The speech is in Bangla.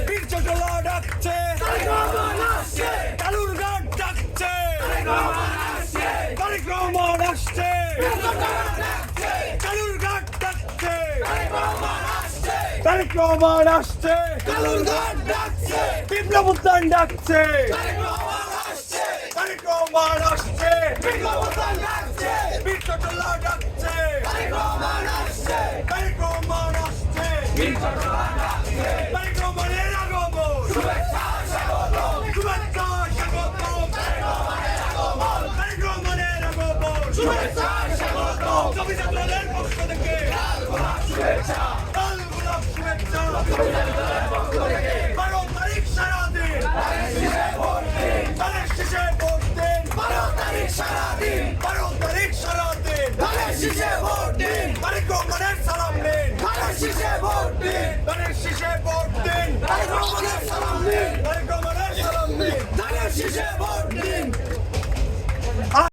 বীর চটলা ডাকছে, কালুরঘাট ডাকছে, তারেক রহমান আসছে, কালুরঘাট ডাকছে, তারেক রহমান আসছে, বিপ্লব উত্থান ডাকছে, তারেক রহমান আসছে, বীর চটলা ডাকছে, তারেক রহমান আসছে, তারেক রহমানের আগমন, শুভেচ্ছা স্বাগতম, তারেক রহমানের আগমন, শুভেচ্ছা স্বাগতম, কবি ছাত্রদের পক্ষ থেকে লাল গোলাপ শুভেচ্ছা, 12 তারিখ সারাদিন, ধানের শীষে ভোট দিন, 12 তারিখ সারাদিন, ধানের শীষে ভোট দিন, তারেক রহমানের সালাম নিন, ধানের শীষে ভোট দিন, তারেক রহমানের সালাম নিন, ধানের শীষে ভোট দিন।